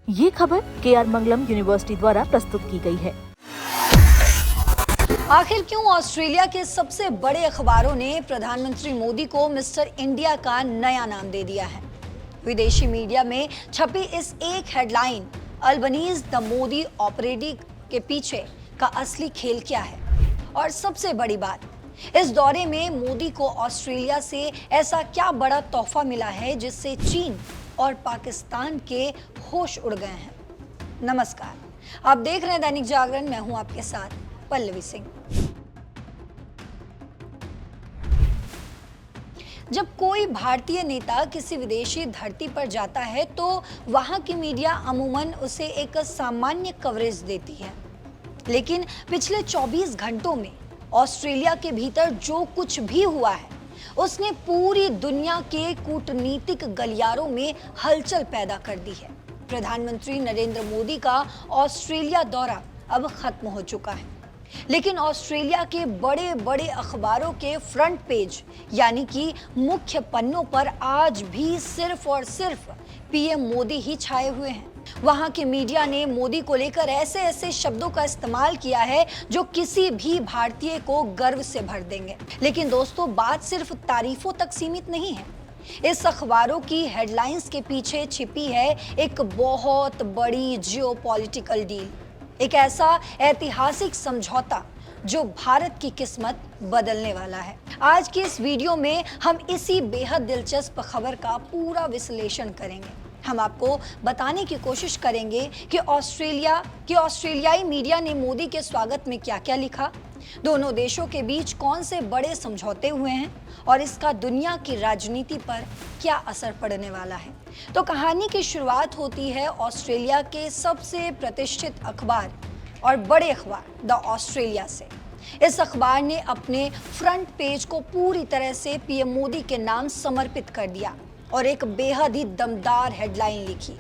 ये खबर KR मंगलम university द्वारा प्रस्तुत की गई है। आखिर क्यों ऑस्ट्रेलिया के सबसे बड़े अखबारों ने प्रधानमंत्री मोदी को मिस्टर इंडिया का नया नाम दे दिया है? विदेशी मीडिया में छपी इस एक headline Albanese the Modi operative के पीछे का असली खेल क्या है? और सबसे बड़ी बात, इस दौरे में मोदी को ऑस्ट्रेलिया से ऐसा क्या बड़ा तोहफा मिला है जिससे चीन और पाकिस्तान के होश उड़ गए हैं? नमस्कार, आप देख रहे हैं दैनिक जागरण। मैं हूं आपके साथ पल्लवी सिंह। जब कोई भारतीय नेता किसी विदेशी धरती पर जाता है तो वहां की मीडिया अमूमन उसे एक सामान्य कवरेज देती है, लेकिन पिछले 24 घंटों में ऑस्ट्रेलिया के भीतर जो कुछ भी हुआ है उसने पूरी दुनिया के कूटनीतिक गलियारों में हलचल पैदा कर दी है। प्रधानमंत्री नरेंद्र मोदी का ऑस्ट्रेलिया दौरा अब खत्म हो चुका है, लेकिन ऑस्ट्रेलिया के बड़े बड़े अखबारों के फ्रंट पेज यानी कि मुख्य पन्नों पर आज भी सिर्फ और सिर्फ पीएम मोदी ही छाए हुए हैं। वहां के मीडिया ने मोदी को लेकर ऐसे ऐसे शब्दों का इस्तेमाल किया है जो किसी भी भारतीय को गर्व से भर देंगे। लेकिन दोस्तों, बात सिर्फ तारीफों तक सीमित नहीं है। इस अखबारों की हेडलाइंस के पीछे छिपी है एक बहुत बड़ी जियोपॉलिटिकल डील, एक ऐसा ऐतिहासिक समझौता जो भारत की किस्मत बदलने वाला है। आज की इस वीडियो में हम इसी बेहद दिलचस्प खबर का पूरा विश्लेषण करेंगे। हम आपको बताने की कोशिश करेंगे कि ऑस्ट्रेलियाई मीडिया ने मोदी के स्वागत में क्या-क्या लिखा, दोनों देशों के बीच कौन से बड़े समझौते हुए हैं और इसका दुनिया की राजनीति पर क्या असर पड़ने वाला है। तो कहानी की शुरुआत होती है ऑस्ट्रेलिया के सबसे प्रतिष्ठित अखबार और बड़े अखबार द ऑस्ट्रेलिया से। इस अखबार ने अपने फ्रंट पेज को पूरी तरह से पीएम मोदी के नाम समर्पित कर दिया और एक बेहद ही दमदार हेडलाइन लिखी,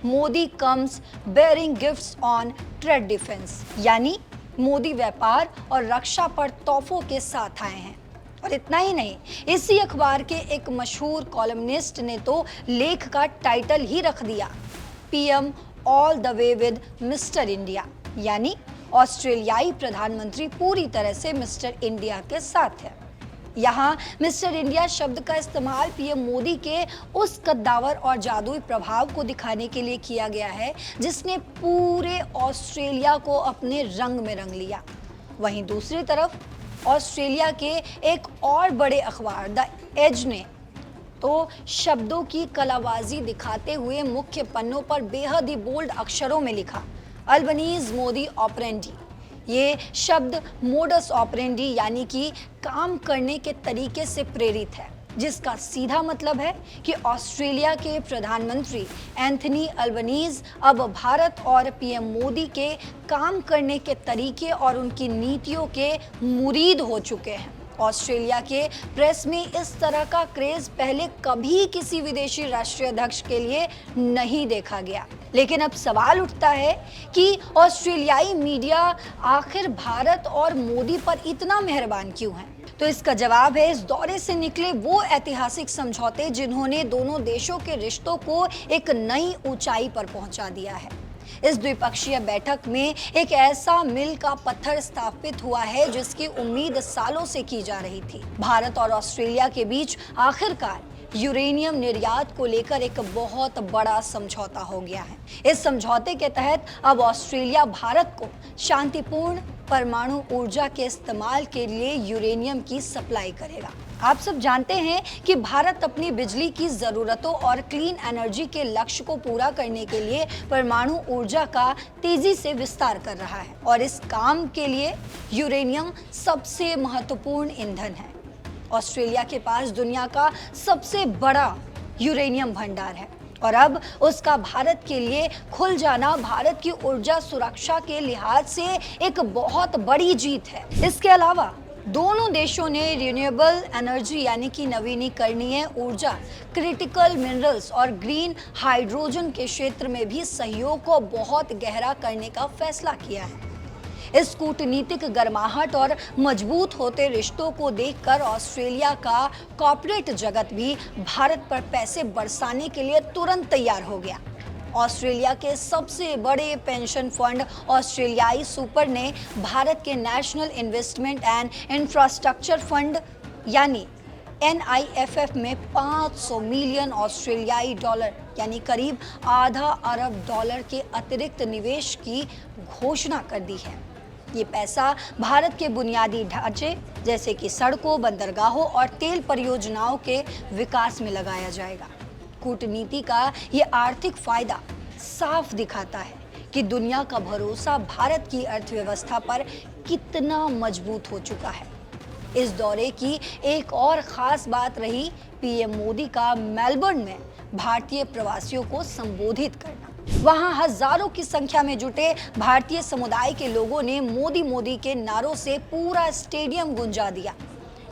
Modi comes bearing gifts on trade defence, यानी मोदी व्यापार और रक्षा पर तोहफों के साथ आए हैं। और इतना ही नहीं, इसी अखबार के एक मशहूर कॉलमनिस्ट ने तो लेख का टाइटल ही रख दिया, PM all the way with mister India, यानी ऑस्ट्रेलियाई प्रधानमंत्री पूरी तरह से मिस्टर इंडिया के साथ है। यहाँ मिस्टर इंडिया शब्द का इस्तेमाल पीएम मोदी के उस कद्दावर और जादुई प्रभाव को दिखाने के लिए किया गया है जिसने पूरे ऑस्ट्रेलिया को अपने रंग में रंग लिया। वहीं दूसरी तरफ ऑस्ट्रेलिया के एक और बड़े अखबार द एज ने तो शब्दों की कलाबाजी दिखाते हुए मुख्य पन्नों पर बेहद ही बोल्ड अक्षरों में लिखा, अल्बनीज मोदी ऑपरेंडी। ये शब्द मोडस ऑपरेंडी यानी कि काम करने के तरीके से प्रेरित है, जिसका सीधा मतलब है कि ऑस्ट्रेलिया के प्रधानमंत्री एंथनी अल्बनीज अब भारत और पीएम मोदी के काम करने के तरीके और उनकी नीतियों के मुरीद हो चुके हैं। ऑस्ट्रेलिया के प्रेस में इस तरह का क्रेज पहले कभी किसी विदेशी राष्ट्रीय अध्यक्ष के लिए नहीं देखा गया। लेकिन अब सवाल उठता है कि ऑस्ट्रेलियाई मीडिया आखिर भारत और मोदी पर इतना मेहरबान क्यों है? तो इसका जवाब है इस दौरे से निकले वो ऐतिहासिक समझौते जिन्होंने दोनों देशों के रिश्तों को एक नई ऊंचाई पर पहुंचा दिया है। इस द्विपक्षीय बैठक में एक ऐसा मील का पत्थर स्थापित हुआ है जिसकी उम्मीद सालों से की जा रही थी। भारत और ऑस्ट्रेलिया के बीच आखिरकार यूरेनियम निर्यात को लेकर एक बहुत बड़ा समझौता हो गया है। इस समझौते के तहत अब ऑस्ट्रेलिया भारत को शांतिपूर्ण परमाणु ऊर्जा के इस्तेमाल के लिए यूरेनियम की सप्लाई करेगा। आप सब जानते हैं कि भारत अपनी बिजली की जरूरतों और क्लीन एनर्जी के लक्ष्य को पूरा करने के लिए परमाणु ऊर्जा का तेजी से विस्तार कर रहा है और इस काम के लिए यूरेनियम सबसे महत्वपूर्ण ईंधन है। ऑस्ट्रेलिया के पास दुनिया का सबसे बड़ा यूरेनियम भंडार है और अब उसका भारत के लिए खुल जाना भारत की ऊर्जा सुरक्षा के लिहाज से एक बहुत बड़ी जीत है। इसके अलावा दोनों देशों ने रिन्यूएबल एनर्जी यानी कि नवीनीकरणीय ऊर्जा, क्रिटिकल मिनरल्स और ग्रीन हाइड्रोजन के क्षेत्र में भी सहयोग को बहुत गहरा करने का फैसला किया है। इस कूटनीतिक गर्माहट और मजबूत होते रिश्तों को देखकर ऑस्ट्रेलिया का कॉर्पोरेट जगत भी भारत पर पैसे बरसाने के लिए तुरंत तैयार हो गया। ऑस्ट्रेलिया के सबसे बड़े पेंशन फंड ऑस्ट्रेलियाई सुपर ने भारत के national investment and infrastructure fund यानी NIFF में 500 मिलियन ऑस्ट्रेलियाई डॉलर यानी करीब आधा अरब डॉलर के अतिरिक्त निवेश की घोषणा कर दी है। ये पैसा भारत के बुनियादी ढांचे जैसे कि सड़कों, बंदरगाहों और तेल परियोजनाओं के विकास में लगाया जाएगा। कूटनीति का ये आर्थिक फायदा साफ दिखाता है कि दुनिया का भरोसा भारत की अर्थव्यवस्था पर कितना मजबूत हो चुका है। इस दौरे की एक और खास बात रही PM मोदी का मेलबर्न में भारतीय प्रवासियों को संबोधित करना। वहां हजारों की संख्या में जुटे भारतीय समुदाय के लोगों ने मोदी मोदी के नारों से पूरा स्टेडियम गुंजा दिया।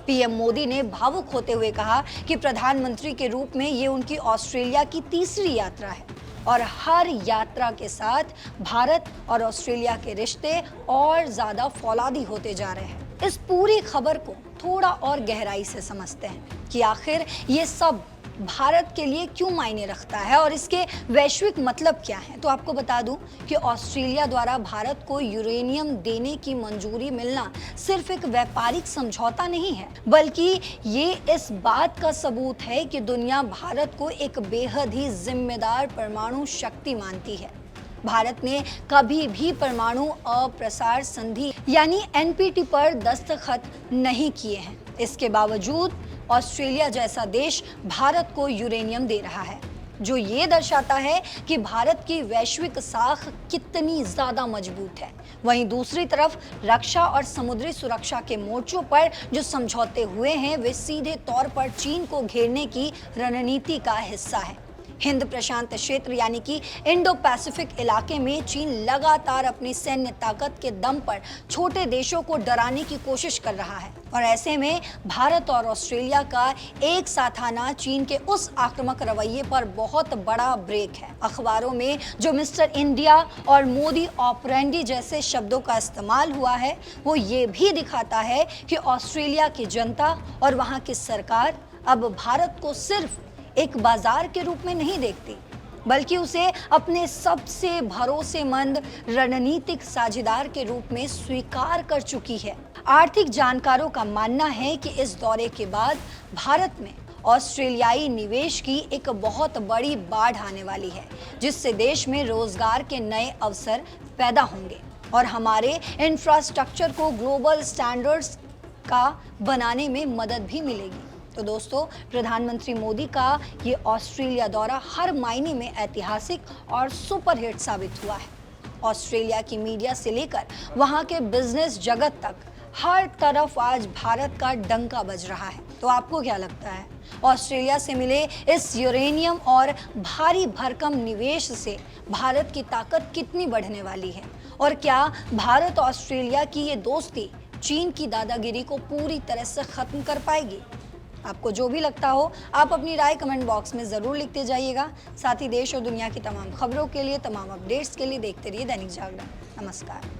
PM मोदी ने भावुक होते हुए कहा कि प्रधानमंत्री के रूप में ये उनकी ऑस्ट्रेलिया की तीसरी यात्रा है और हर यात्रा के साथ भारत और ऑस्ट्रेलिया के रिश्ते और ज्यादा फौलादी होते जा रहे हैं। इस पूरी खबर को थोड़ा और गहराई से समझते हैं कि आखिर ये सब भारत के लिए क्यों मायने रखता है और इसके वैश्विक मतलब क्या है। तो आपको बता दूं कि ऑस्ट्रेलिया द्वारा भारत को यूरेनियम देने की मंजूरी मिलना सिर्फ एक व्यापारिक समझौता नहीं है, बल्कि ये इस बात का सबूत है कि दुनिया भारत को एक बेहद ही जिम्मेदार परमाणु शक्ति मानती है। भारत ने कभी भी परमाणु अप्रसार संधि यानी NPT पर दस्तखत नहीं किए हैं। इसके बावजूद ऑस्ट्रेलिया जैसा देश भारत को यूरेनियम दे रहा है, जो ये दर्शाता है कि भारत की वैश्विक साख कितनी ज्यादा मजबूत है। वहीं दूसरी तरफ रक्षा और समुद्री सुरक्षा के मोर्चों पर जो समझौते हुए हैं वे सीधे तौर पर चीन को घेरने की रणनीति का हिस्सा है। हिंद प्रशांत क्षेत्र यानी कि इंडो पैसिफिक इलाके में चीन लगातार अपनी सैन्य ताकत के दम पर छोटे देशों को डराने की कोशिश कर रहा है और ऐसे में भारत और ऑस्ट्रेलिया का एक साथ आना चीन के उस आक्रामक रवैये पर बहुत बड़ा ब्रेक है। अखबारों में जो मिस्टर इंडिया और मोदी ऑपरेंडी जैसे शब्दों का इस्तेमाल हुआ है वो ये भी दिखाता है कि ऑस्ट्रेलिया की जनता और वहाँ की सरकार अब भारत को सिर्फ एक बाजार के रूप में नहीं देखती, बल्कि उसे अपने सबसे भरोसेमंद रणनीतिक साझेदार के रूप में स्वीकार कर चुकी है। आर्थिक जानकारों का मानना है कि इस दौरे के बाद भारत में ऑस्ट्रेलियाई निवेश की एक बहुत बड़ी बाढ़ आने वाली है, जिससे देश में रोजगार के नए अवसर पैदा होंगे और हमारे इंफ्रास्ट्रक्चर को ग्लोबल स्टैंडर्ड्स का बनाने में मदद भी मिलेगी। तो दोस्तों, प्रधानमंत्री मोदी का ये ऑस्ट्रेलिया दौरा हर मायने में ऐतिहासिक और सुपरहिट साबित हुआ है। ऑस्ट्रेलिया की मीडिया से लेकर वहां के बिजनेस जगत तक हर तरफ आज भारत का डंका बज रहा है। तो आपको क्या लगता है, ऑस्ट्रेलिया से मिले इस यूरेनियम और भारी भरकम निवेश से भारत की ताकत कितनी बढ़ने वाली है और क्या भारत ऑस्ट्रेलिया की ये दोस्ती चीन की दादागिरी को पूरी तरह से खत्म कर पाएगी? आपको जो भी लगता हो आप अपनी राय कमेंट बॉक्स में ज़रूर लिखते जाइएगा। साथ ही देश और दुनिया की तमाम खबरों के लिए, तमाम अपडेट्स के लिए देखते रहिए दैनिक जागरण। नमस्कार।